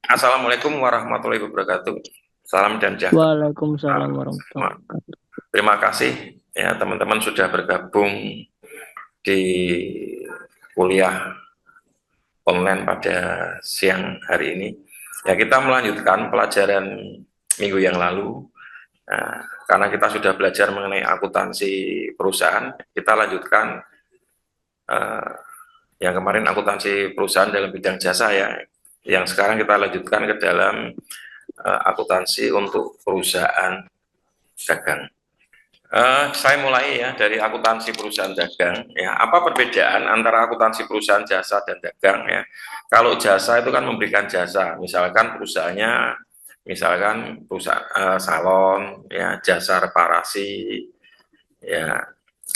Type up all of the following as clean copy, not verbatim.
Assalamualaikum warahmatullahi wabarakatuh. Salam dan sejahtera. Waalaikumsalam warahmatullahi wabarakatuh. Terima kasih ya teman-teman sudah bergabung di kuliah online pada siang hari ini. Ya, kita melanjutkan pelajaran minggu yang lalu. Nah, karena kita sudah belajar mengenai akuntansi perusahaan, kita lanjutkan uh, yang kemarin akuntansi perusahaan dalam bidang jasa ya. Yang sekarang kita lanjutkan ke dalam akuntansi untuk perusahaan dagang. Saya mulai ya dari akuntansi perusahaan dagang. Ya, apa perbedaan antara akuntansi perusahaan jasa dan dagang ya? Kalau jasa itu kan memberikan jasa, misalkan perusahaannya, misalkan perusahaan salon, ya jasa reparasi, ya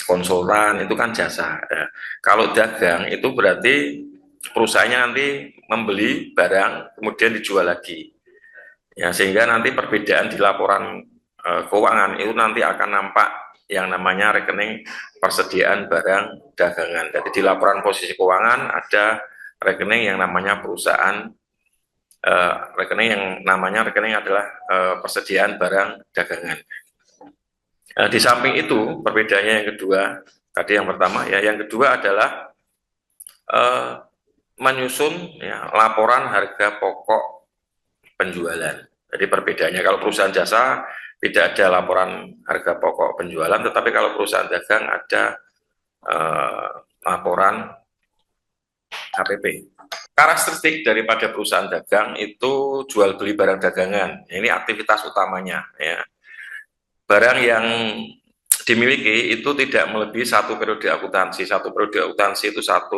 konsultan itu kan jasa. Ya. Kalau dagang itu berarti perusahaannya nanti membeli barang kemudian dijual lagi. Ya, sehingga nanti perbedaan di laporan keuangan itu nanti akan nampak yang namanya rekening persediaan barang dagangan. Jadi di laporan posisi keuangan ada rekening yang namanya perusahaan, rekening yang namanya rekening adalah persediaan barang dagangan. Di samping itu perbedaannya yang kedua, tadi yang pertama ya, yang kedua adalah uh, menyusun ya, laporan harga pokok penjualan. Jadi perbedaannya kalau perusahaan jasa tidak ada laporan harga pokok penjualan, tetapi kalau perusahaan dagang ada eh, laporan HPP. Karakteristik daripada perusahaan dagang itu jual beli barang dagangan. Ini aktivitas utamanya. Ya. Barang yang dimiliki itu tidak melebihi satu periode akuntansi. Satu periode akuntansi itu 1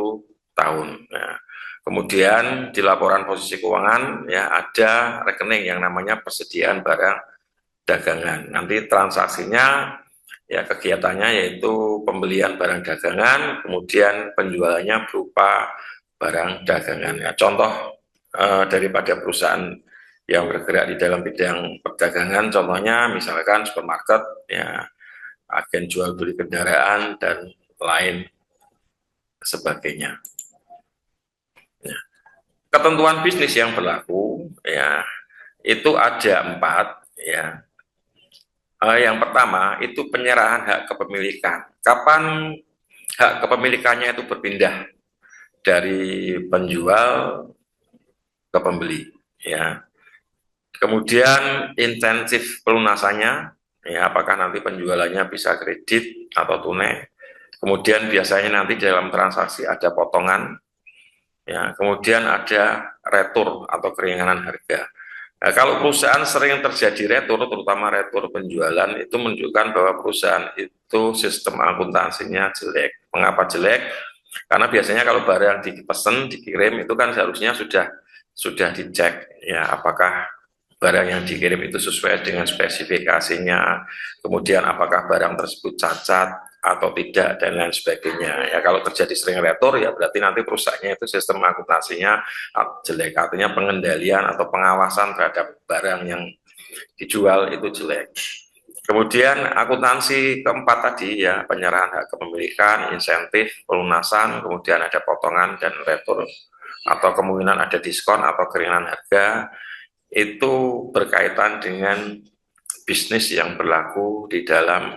tahun. Nah, kemudian di laporan posisi keuangan ya ada rekening yang namanya persediaan barang dagangan. Nanti transaksinya ya kegiatannya yaitu pembelian barang dagangan, kemudian penjualannya berupa barang dagangan. Ya, contoh daripada perusahaan yang bergerak di dalam bidang perdagangan, contohnya misalkan supermarket, ya agen jual beli kendaraan dan lain sebagainya. Ya. Ketentuan bisnis yang berlaku ya itu ada 4 ya. Yang pertama itu penyerahan hak kepemilikan. Kapan hak kepemilikannya itu berpindah dari penjual ke pembeli ya. Kemudian intensif pelunasannya ya, apakah nanti penjualannya bisa kredit atau tunai. Kemudian biasanya nanti dalam transaksi ada potongan ya, kemudian ada retur atau keringanan harga. Nah, kalau perusahaan sering terjadi retur, terutama retur penjualan, itu menunjukkan bahwa perusahaan itu sistem akuntansinya jelek. Mengapa jelek? Karena biasanya kalau barang dipesan, dikirim, itu kan seharusnya sudah dicek ya apakah barang yang dikirim itu sesuai dengan spesifikasinya, kemudian apakah barang tersebut cacat atau tidak dan lain sebagainya. Ya kalau terjadi sering retur ya berarti nanti perusahaannya itu sistem akuntansinya jelek, artinya pengendalian atau pengawasan terhadap barang yang dijual itu jelek. Kemudian akuntansi keempat tadi ya penyerahan hak kepemilikan, insentif, pelunasan, kemudian ada potongan dan retur atau kemungkinan ada diskon atau keringanan harga itu berkaitan dengan bisnis yang berlaku di dalam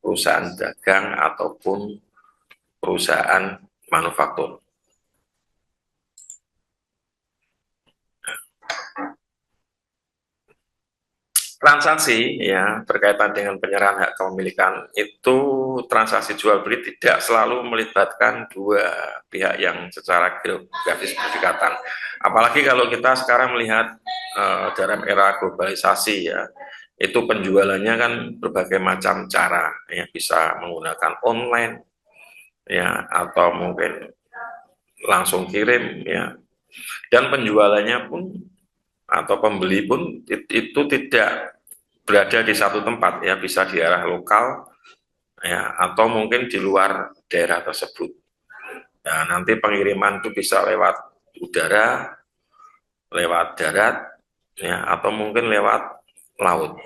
perusahaan dagang ataupun perusahaan manufaktur. Transaksi ya berkaitan dengan penyerahan hak kepemilikan itu transaksi jual beli tidak selalu melibatkan dua pihak yang secara geografis berdekatan. Apalagi kalau kita sekarang melihat dalam era globalisasi ya, itu penjualannya kan berbagai macam cara ya, bisa menggunakan online ya atau mungkin langsung kirim ya, dan penjualannya pun atau pembeli pun itu tidak berada di satu tempat ya, bisa di arah lokal ya atau mungkin di luar daerah tersebut. Nah, nanti pengiriman itu bisa lewat udara, lewat darat ya atau mungkin lewat laut.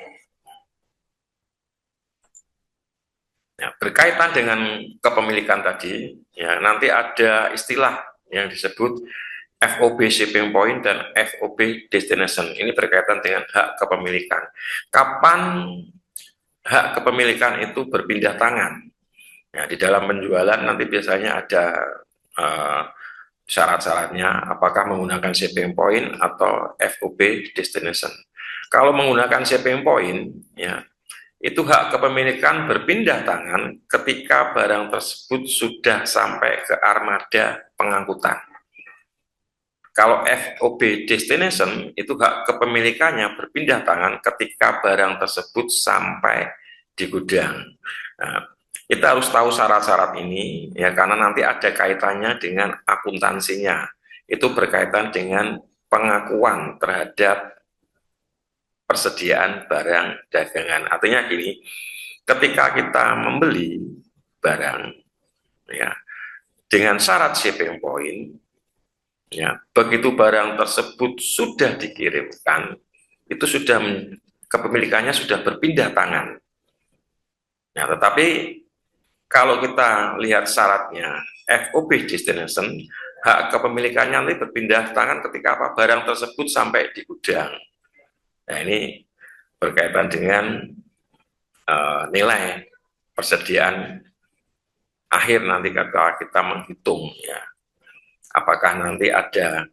Ya, berkaitan dengan kepemilikan tadi ya nanti ada istilah yang disebut FOB shipping point dan FOB destination. Ini berkaitan dengan hak kepemilikan. Kapan hak kepemilikan itu berpindah tangan? Ya, di dalam penjualan nanti biasanya ada syarat-syaratnya, apakah menggunakan shipping point atau FOB destination. Kalau menggunakan shipping point, ya, itu hak kepemilikan berpindah tangan ketika barang tersebut sudah sampai ke armada pengangkutan. Kalau FOB destination, itu hak kepemilikannya berpindah tangan ketika barang tersebut sampai di gudang. Nah, kita harus tahu syarat-syarat ini, ya, karena nanti ada kaitannya dengan akuntansinya. Itu berkaitan dengan pengakuan terhadap persediaan barang dagangan. Artinya gini, ketika kita membeli barang, ya, dengan syarat shipping point, ya, begitu barang tersebut sudah dikirimkan, itu sudah kepemilikannya sudah berpindah tangan. Ya, tetapi kalau kita lihat syaratnya FOB destination, hak kepemilikannya nanti berpindah tangan ketika apa? Barang tersebut sampai di gudang. Nah, ini berkaitan dengan nilai persediaan akhir nanti ketika kita menghitung, ya, apakah nanti ada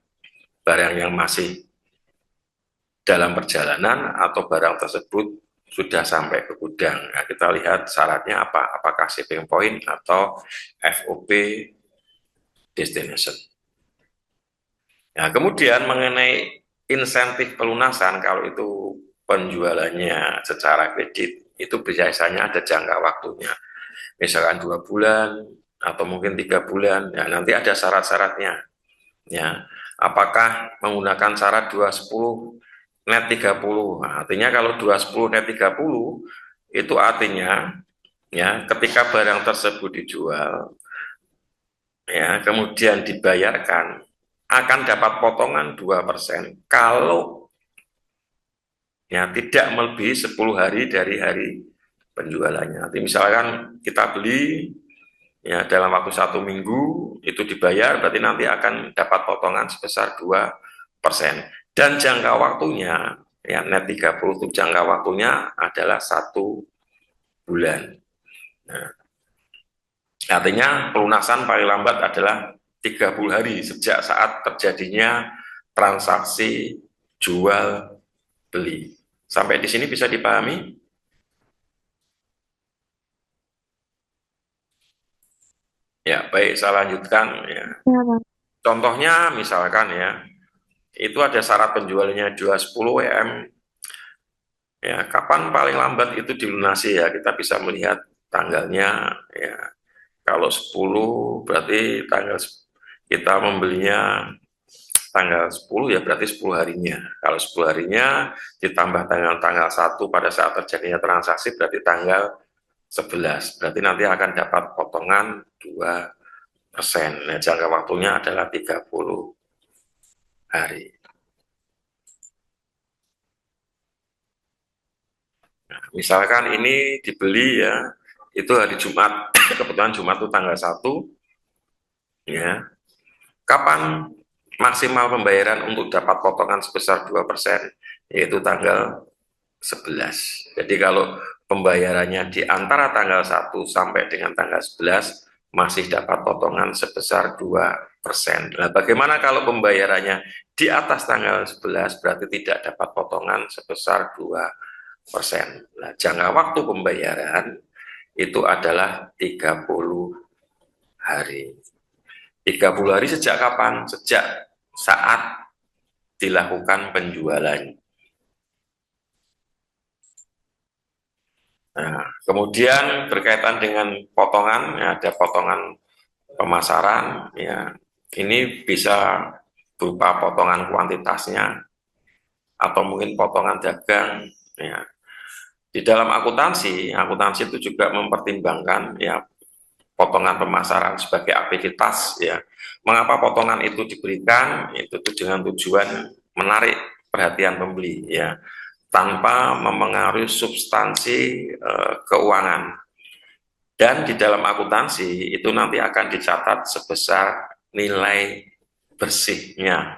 barang yang masih dalam perjalanan atau barang tersebut sudah sampai ke gudang. Nah, kita lihat syaratnya apa, apakah shipping point atau FOB destination. Nah, kemudian mengenai insentif pelunasan, kalau itu penjualannya secara kredit, itu biasanya ada jangka waktunya. Misalkan 2 bulan atau mungkin 3 bulan. Ya, nanti ada syarat-syaratnya. Ya, apakah menggunakan syarat 210 net 30. Nah, artinya kalau 210 net 30 itu artinya, ya, ketika barang tersebut dijual, ya, kemudian dibayarkan, akan dapat potongan 2% kalau, ya, tidak melebihi 10 hari dari hari penjualannya. Nanti misalkan kita beli, ya, dalam waktu 1 minggu itu dibayar, berarti nanti akan dapat potongan sebesar 2%. Dan jangka waktunya, ya, net 30 itu jangka waktunya adalah 1 bulan. Nah, artinya pelunasan paling lambat adalah 30 hari sejak saat terjadinya transaksi jual beli. Sampai di sini bisa dipahami? Ya, baik, saya lanjutkan, ya. Ya, Pak. Contohnya misalkan, ya, itu ada syarat penjualannya 210 WM. Ya, kapan paling lambat itu dilunasi, ya, kita bisa melihat tanggalnya, ya. Kalau 10 berarti kita membelinya tanggal 10, ya berarti 10 harinya. Kalau 10 harinya ditambah tanggal 1 pada saat terjadinya transaksi berarti tanggal 11. Berarti nanti akan dapat potongan 2%. Nah, jangka waktunya adalah 30 hari. Nah, misalkan ini dibeli, ya, itu hari Jumat, kebetulan Jumat itu tanggal 1, ya. Kapan maksimal pembayaran untuk dapat potongan sebesar 2%, yaitu tanggal 11. Jadi kalau pembayarannya di antara tanggal 1 sampai dengan tanggal 11, masih dapat potongan sebesar 2%. Nah, bagaimana kalau pembayarannya di atas tanggal 11, berarti tidak dapat potongan sebesar 2%. Nah, jangka waktu pembayaran itu adalah 30 hari. 30 hari sejak kapan? Sejak saat dilakukan penjualan. Nah, kemudian berkaitan dengan potongan, ya, ada potongan pemasaran, ya, ini bisa berupa potongan kuantitasnya atau mungkin potongan dagang, ya. Di dalam akuntansi itu juga mempertimbangkan, ya, potongan pemasaran sebagai aktivitas, ya. Mengapa potongan itu diberikan? Itu dengan tujuan menarik perhatian pembeli, ya, tanpa memengaruhi substansi keuangan. Dan di dalam akuntansi itu nanti akan dicatat sebesar nilai bersihnya.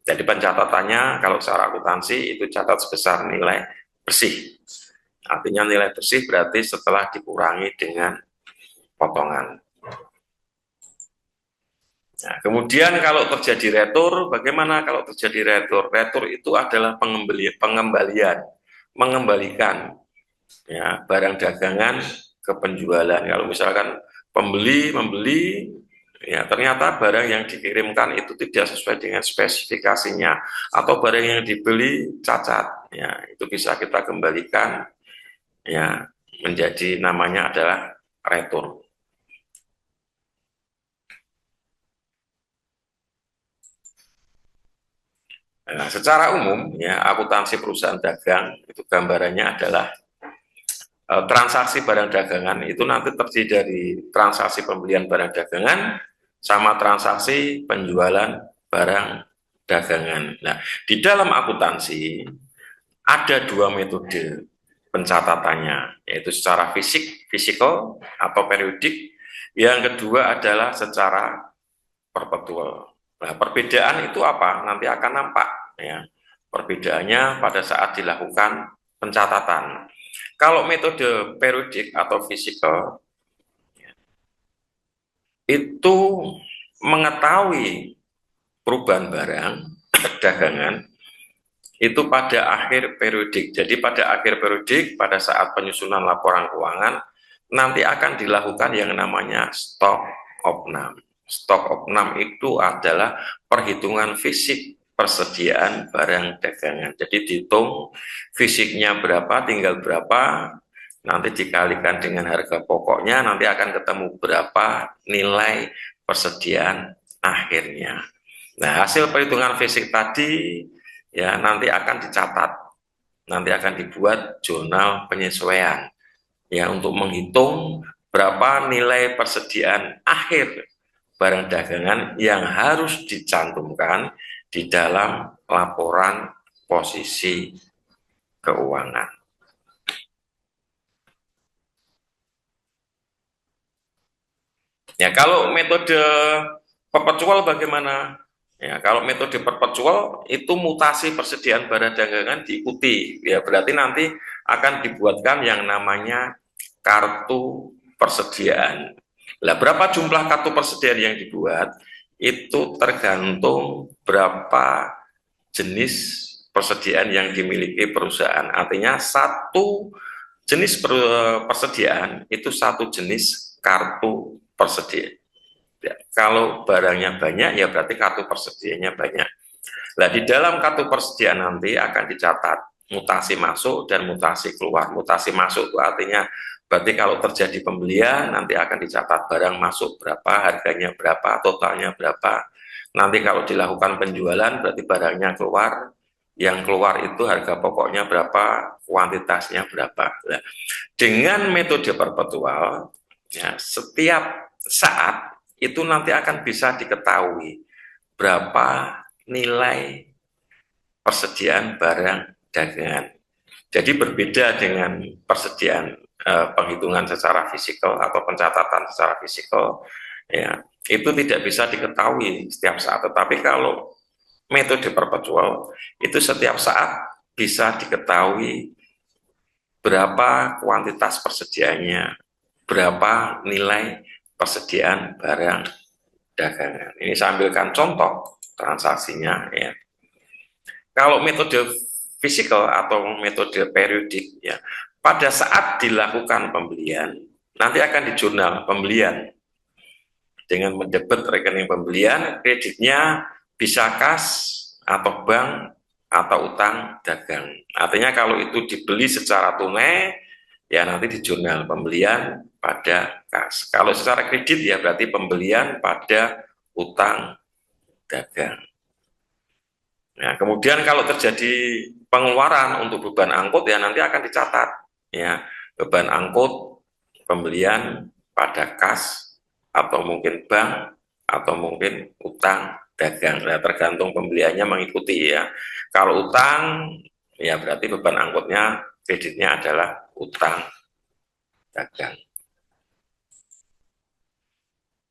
Jadi pencatatannya kalau secara akuntansi itu catat sebesar nilai bersih. Artinya nilai bersih berarti setelah dikurangi dengan potongan. Nah, kemudian kalau terjadi retur, bagaimana kalau terjadi retur? Retur itu adalah mengembalikan ya barang dagangan ke penjualan. Kalau misalkan pembeli membeli, ya ternyata barang yang dikirimkan itu tidak sesuai dengan spesifikasinya atau barang yang dibeli cacat, ya itu bisa kita kembalikan ya menjadi namanya adalah retur. Nah, secara umum ya akuntansi perusahaan dagang itu gambarannya adalah transaksi barang dagangan itu nanti terdiri dari transaksi pembelian barang dagangan sama transaksi penjualan barang dagangan. Nah, di dalam akuntansi ada dua metode pencatatannya, yaitu secara fisikal atau periodik. Yang kedua adalah secara perpetual. Nah, perbedaan itu apa? Nanti akan nampak ya. Perbedaannya pada saat dilakukan pencatatan. Kalau metode periodik atau fisikal itu mengetahui perubahan barang dagangan itu pada akhir periodik. Jadi pada akhir periodik pada saat penyusunan laporan keuangan nanti akan dilakukan yang namanya stok opnam. Stok opnam itu adalah perhitungan fisik persediaan barang dagangan. Jadi dihitung fisiknya berapa, tinggal berapa, nanti dikalikan dengan harga pokoknya, nanti akan ketemu berapa nilai persediaan akhirnya. Nah, hasil perhitungan fisik tadi ya nanti akan dicatat, nanti akan dibuat jurnal penyesuaian ya untuk menghitung berapa nilai persediaan akhir barang dagangan yang harus dicantumkan di dalam laporan posisi keuangan. Ya, kalau metode perpetual bagaimana? Ya, kalau metode perpetual itu mutasi persediaan barang dagangan diikuti, ya berarti nanti akan dibuatkan yang namanya kartu persediaan. Nah, berapa jumlah kartu persediaan yang dibuat itu tergantung berapa jenis persediaan yang dimiliki perusahaan. Artinya satu jenis persediaan itu satu jenis kartu persediaan. Ya, kalau barangnya banyak, ya berarti kartu persediaannya banyak. Nah, di dalam kartu persediaan nanti akan dicatat mutasi masuk dan mutasi keluar. Mutasi masuk itu artinya berarti kalau terjadi pembelian, nanti akan dicatat barang masuk berapa, harganya berapa, totalnya berapa. Nanti kalau dilakukan penjualan, berarti barangnya keluar. Yang keluar itu harga pokoknya berapa, kuantitasnya berapa. Nah, dengan metode perpetual, ya, setiap saat itu nanti akan bisa diketahui berapa nilai persediaan barang dagangan. Jadi berbeda dengan persediaan penghitungan secara fisikal atau pencatatan secara fisikal, ya itu tidak bisa diketahui setiap saat. Tetapi kalau metode perpetual itu setiap saat bisa diketahui berapa kuantitas persediaannya, berapa nilai persediaan barang dagangan. Ini saya ambilkan contoh transaksinya ya. Kalau metode fisikal atau metode periodik ya, pada saat dilakukan pembelian nanti akan dijurnal pembelian dengan mendebet rekening pembelian, kreditnya bisa kas atau bank atau utang dagang. Artinya kalau itu dibeli secara tunai ya nanti di jurnal pembelian pada kas. Kalau secara kredit ya berarti pembelian pada utang dagang. Nah, kemudian kalau terjadi pengeluaran untuk beban angkut ya nanti akan dicatat ya beban angkut pembelian pada kas atau mungkin bank atau mungkin utang dagang. Nah, tergantung pembeliannya mengikuti ya. Kalau utang ya berarti beban angkutnya kreditnya adalah utang dagang.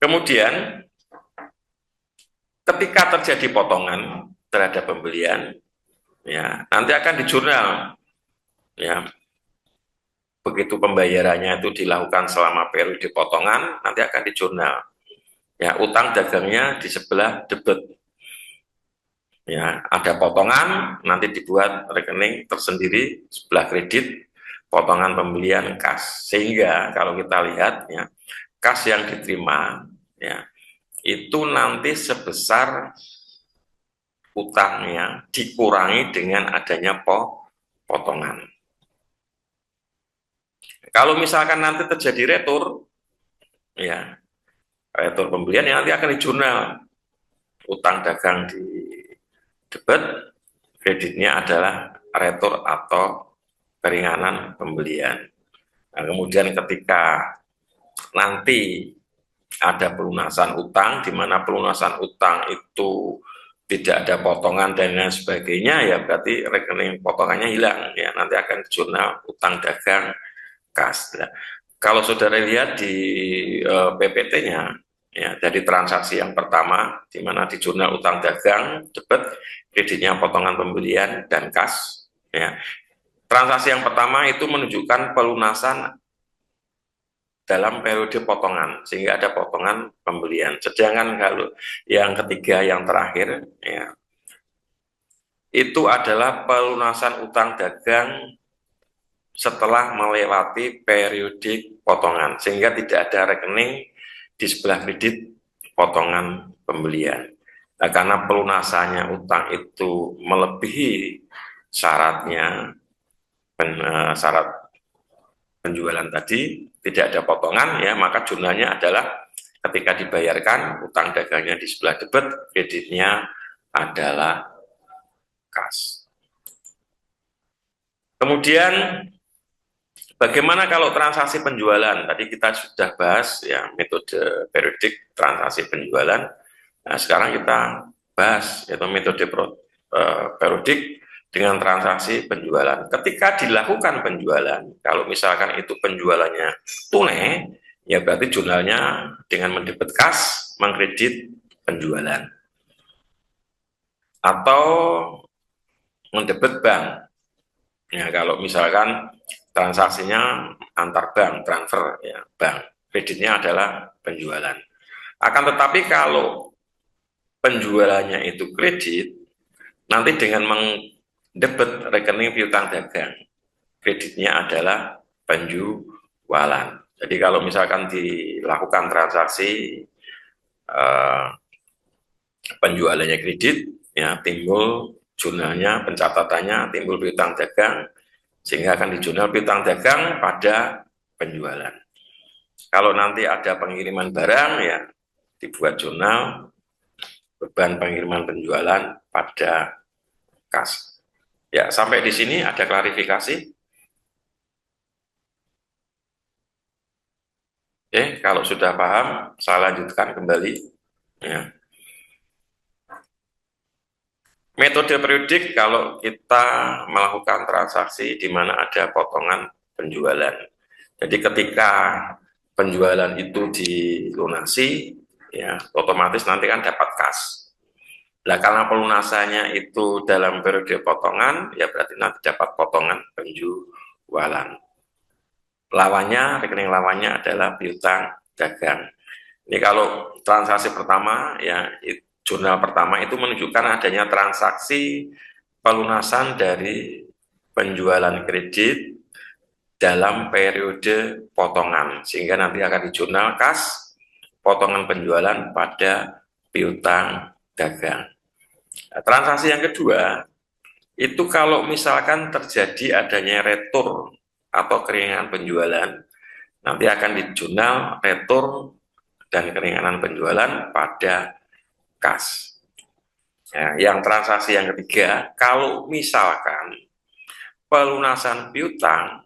Kemudian ketika terjadi potongan terhadap pembelian, ya nanti akan di jurnal, ya begitu pembayarannya itu dilakukan selama periode potongan, nanti akan di jurnal. Ya, utang dagangnya di sebelah debit. Ya, ada potongan, nanti dibuat rekening tersendiri sebelah kredit, potongan pembelian kas. Sehingga kalau kita lihat, ya, kas yang diterima, ya, itu nanti sebesar utangnya dikurangi dengan adanya potongan. Kalau misalkan nanti terjadi retur, ya retur pembelian yang nanti akan di jurnal, utang dagang di debit, kreditnya adalah retur atau keringanan pembelian. Nah, kemudian ketika nanti ada pelunasan utang, di mana pelunasan utang itu tidak ada potongan dan lain sebagainya, ya berarti rekening potongannya hilang, ya nanti akan di jurnal utang dagang kas. Nah, kalau saudara lihat di PPT-nya, ya dari transaksi yang pertama, di mana di jurnal utang dagang, debit, kreditnya potongan pembelian dan kas. Ya, transaksi yang pertama itu menunjukkan pelunasan dalam periode potongan, sehingga ada potongan pembelian. Sedangkan kalau yang ketiga, yang terakhir, ya, itu adalah pelunasan utang dagang setelah melewati periode potongan, sehingga tidak ada rekening di sebelah kredit potongan pembelian. Nah, karena pelunasannya utang itu melebihi syaratnya, syarat penjualan tadi, tidak ada potongan, ya maka jurnalnya adalah ketika dibayarkan utang dagangnya di sebelah debit, kreditnya adalah kas. Kemudian bagaimana kalau transaksi penjualan? Tadi kita sudah bahas ya metode periodik transaksi penjualan. Nah, sekarang kita bahas yaitu metode periodik dengan transaksi penjualan. Ketika dilakukan penjualan, kalau misalkan itu penjualannya tunai, ya berarti jurnalnya dengan mendebit kas, mengkredit penjualan. Atau mendebit bank. Ya, kalau misalkan transaksinya antar bank, transfer ya, bank, kreditnya adalah penjualan. Akan tetapi kalau penjualannya itu kredit, nanti dengan mendebit rekening piutang dagang, kreditnya adalah penjualan. Jadi kalau misalkan dilakukan transaksi penjualannya kredit, ya timbul jurnalnya, pencatatannya, timbul piutang dagang, sehingga akan dijurnal piutang dagang pada penjualan. Kalau nanti ada pengiriman barang, ya dibuat jurnal beban pengiriman penjualan pada kas. Ya, sampai di sini ada klarifikasi. Oke, kalau sudah paham, saya lanjutkan kembali. Ya. Metode periodik kalau kita melakukan transaksi di mana ada potongan penjualan. Jadi ketika penjualan itu dilunasi, ya otomatis nanti kan dapat kas. Nah, karena pelunasannya itu dalam periode potongan, ya berarti nanti dapat potongan penjualan. Lawannya, rekening lawannya adalah piutang dagang. Ini kalau transaksi pertama, ya jurnal pertama itu menunjukkan adanya transaksi pelunasan dari penjualan kredit dalam periode potongan, sehingga nanti akan dijurnal kas potongan penjualan pada piutang dagang. Nah, transaksi yang kedua, itu kalau misalkan terjadi adanya retur atau keringanan penjualan, nanti akan dijurnal retur dan keringanan penjualan pada kas. Ya, yang transaksi yang ketiga, kalau misalkan pelunasan piutang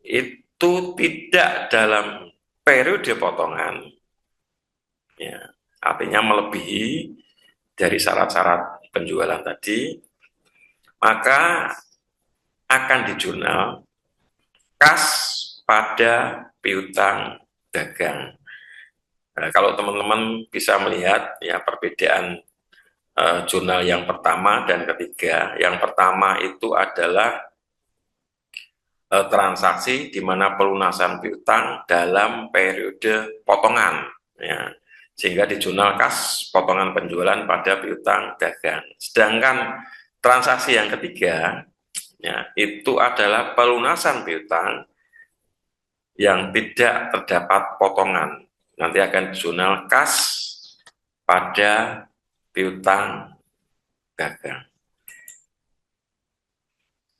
itu tidak dalam periode potongan, ya, artinya melebihi dari syarat-syarat penjualan tadi, maka akan dijurnal kas pada piutang dagang. Nah, kalau teman-teman bisa melihat ya perbedaan jurnal yang pertama dan ketiga. Yang pertama itu adalah transaksi di mana pelunasan piutang dalam periode potongan, ya. Sehingga di jurnal kas potongan penjualan pada piutang dagang. Sedangkan transaksi yang ketiga, ya, itu adalah pelunasan piutang yang tidak terdapat potongan. Nanti akan di jurnal kas pada piutang dagang.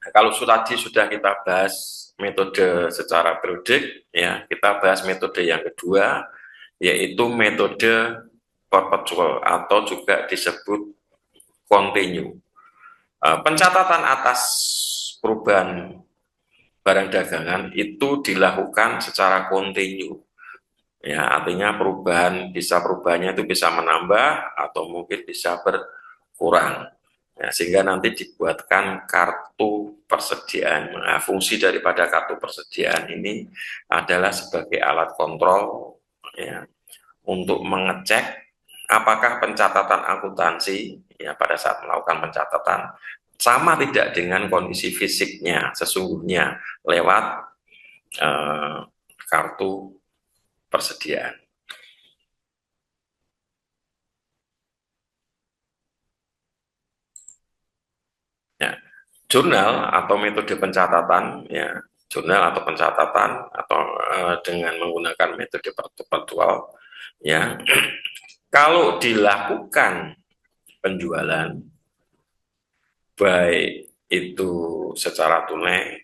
Nah, kalau tadi sudah kita bahas metode secara periodik, ya kita bahas metode yang kedua, yaitu metode perpetual atau juga disebut continue. Pencatatan atas perubahan barang dagangan itu dilakukan secara kontinu. Ya, artinya perubahannya itu bisa menambah atau mungkin bisa berkurang. Ya, sehingga nanti dibuatkan kartu persediaan. Nah, fungsi daripada kartu persediaan ini adalah sebagai alat kontrol, ya, untuk mengecek apakah pencatatan akuntansi ya pada saat melakukan pencatatan sama tidak dengan kondisi fisiknya sesungguhnya lewat kartu persediaan. Ya, jurnal atau metode pencatatan, ya jurnal atau pencatatan atau dengan menggunakan metode perpetual, ya kalau dilakukan penjualan baik itu secara tunai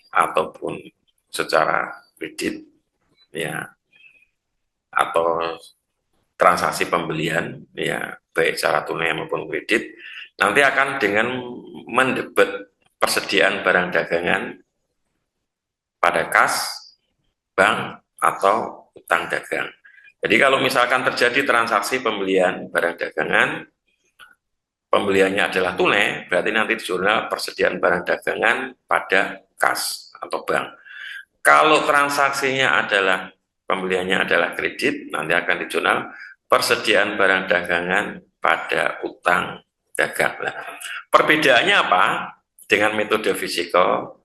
ataupun secara kredit, ya atau transaksi pembelian, ya baik secara tunai maupun kredit, nanti akan dengan mendebet persediaan barang dagangan pada kas, bank, atau utang dagang. Jadi kalau misalkan terjadi transaksi pembelian barang dagangan, pembeliannya adalah tunai, berarti nanti di jurnal persediaan barang dagangan pada kas atau bank. Kalau transaksinya adalah pembeliannya adalah kredit, nanti akan di jurnal persediaan barang dagangan pada utang dagang. Nah, perbedaannya apa dengan metode fisikal?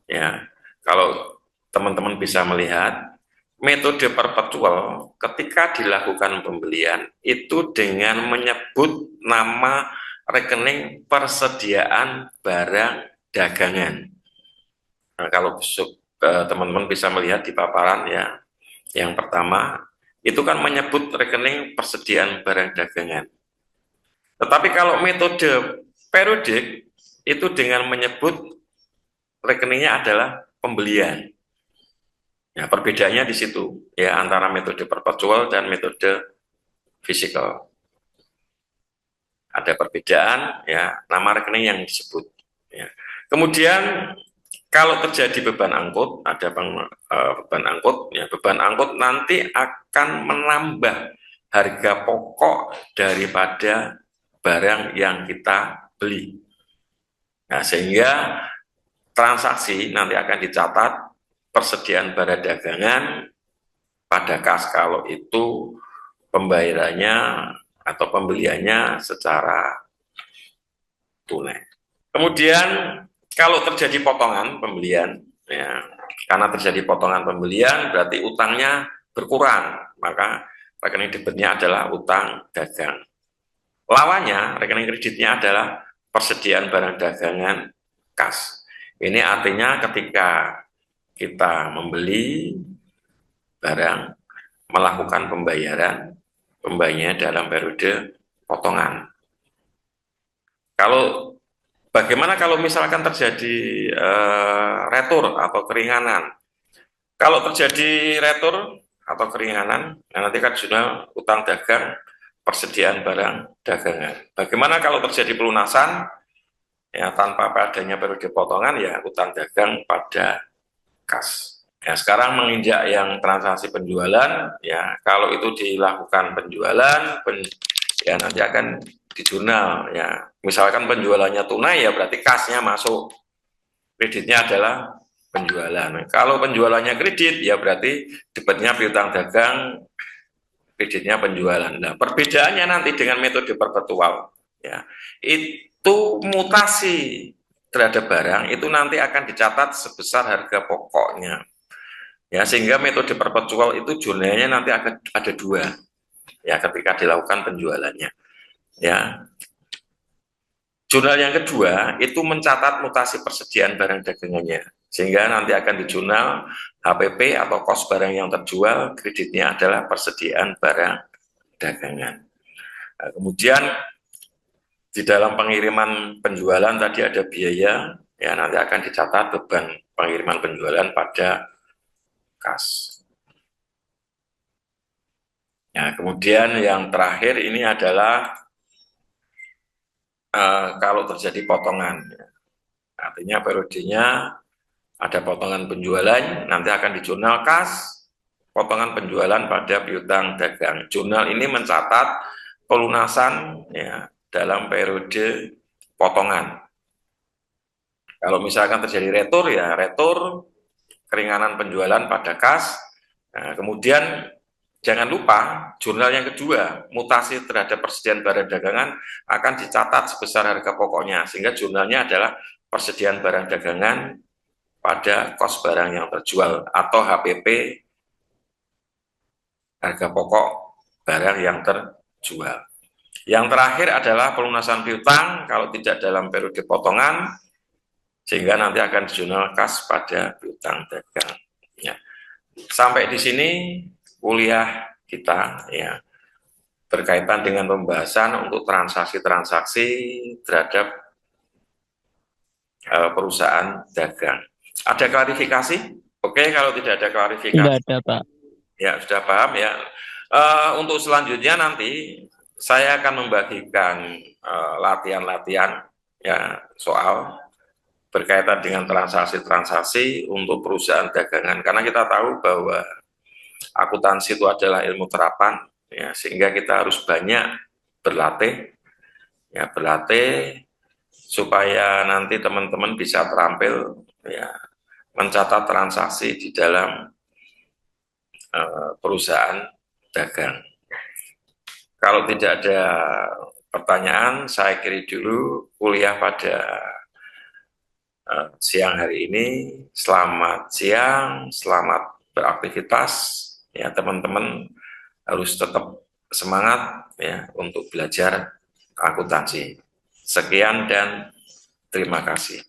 Ya, kalau teman-teman bisa melihat metode perpetual ketika dilakukan pembelian itu dengan menyebut nama rekening persediaan barang dagangan. Nah, kalau teman-teman bisa melihat di paparan ya, yang pertama itu kan menyebut rekening persediaan barang dagangan. Tetapi kalau metode periodik itu dengan menyebut rekeningnya adalah pembelian. Ya, perbedaannya di situ ya antara metode perpetual dan metode fisikal. Ada perbedaan ya nama rekening yang disebut. Ya. Kemudian kalau terjadi beban angkut, ada beban angkut, ya beban angkut nanti akan menambah harga pokok daripada barang yang kita beli. Nah, sehingga transaksi nanti akan dicatat persediaan barang dagangan pada kas kalau itu pembayarannya atau pembeliannya secara tunai. Kemudian kalau terjadi potongan pembelian, ya, karena terjadi potongan pembelian berarti utangnya berkurang, maka rekening debitnya adalah utang dagang. Lawannya rekening kreditnya adalah persediaan barang dagangan kas. Ini artinya ketika kita membeli barang, melakukan pembayarannya dalam periode potongan. Kalau bagaimana kalau misalkan terjadi retur atau keringanan? Kalau terjadi retur atau keringanan, nah nanti kan sudah utang dagang persediaan barang dagangan. Bagaimana kalau terjadi pelunasan? Ya tanpa adanya periode potongan ya utang dagang pada kas. Ya sekarang menginjak yang transaksi penjualan, ya kalau itu dilakukan penjualan, ya nanti akan di jurnal. Ya misalkan penjualannya tunai ya berarti kasnya masuk, kreditnya adalah penjualan. Kalau penjualannya kredit ya berarti debitnya piutang dagang kreditnya penjualan. Nah, perbedaannya nanti dengan metode perpetual, ya, itu mutasi terhadap barang itu nanti akan dicatat sebesar harga pokoknya. Ya, sehingga metode perpetual itu jurnalnya nanti akan ada dua, ya, ketika dilakukan penjualannya. Ya, jurnal yang kedua itu mencatat mutasi persediaan barang dagangannya, sehingga nanti akan di jurnal HPP atau kos barang yang terjual, kreditnya adalah persediaan barang dagangan. Nah, kemudian di dalam pengiriman penjualan tadi ada biaya, ya, nanti akan dicatat beban pengiriman penjualan pada kas. Nah, kemudian yang terakhir ini adalah kalau terjadi potongan, artinya periodenya ada potongan penjualan, nanti akan di jurnal kas, potongan penjualan pada piutang dagang. Jurnal ini mencatat pelunasan, ya, dalam periode potongan. Kalau misalkan terjadi retur, ya retur keringanan penjualan pada kas. Nah, kemudian jangan lupa jurnal yang kedua, mutasi terhadap persediaan barang dagangan akan dicatat sebesar harga pokoknya, sehingga jurnalnya adalah persediaan barang dagangan pada kos barang yang terjual atau HPP, harga pokok barang yang terjual. Yang terakhir adalah pelunasan piutang kalau tidak dalam periode potongan, sehingga nanti akan jurnal kas pada piutang dagang. Ya. Sampai di sini kuliah kita, ya, berkaitan dengan pembahasan untuk transaksi-transaksi terhadap perusahaan dagang. Ada klarifikasi? Oke, kalau tidak ada klarifikasi, Tidak ada, Pak. ya sudah paham ya. Untuk selanjutnya nanti saya akan membagikan latihan-latihan, ya, soal berkaitan dengan transaksi-transaksi untuk perusahaan dagangan, karena kita tahu bahwa akuntansi itu adalah ilmu terapan, ya, sehingga kita harus banyak berlatih, ya, berlatih supaya nanti teman-teman bisa terampil, ya, mencatat transaksi di dalam perusahaan dagang. Kalau tidak ada pertanyaan, saya akhiri dulu kuliah pada siang hari ini. Selamat siang, selamat beraktivitas, ya, teman-teman harus tetap semangat, ya, untuk belajar akuntansi. Sekian dan terima kasih.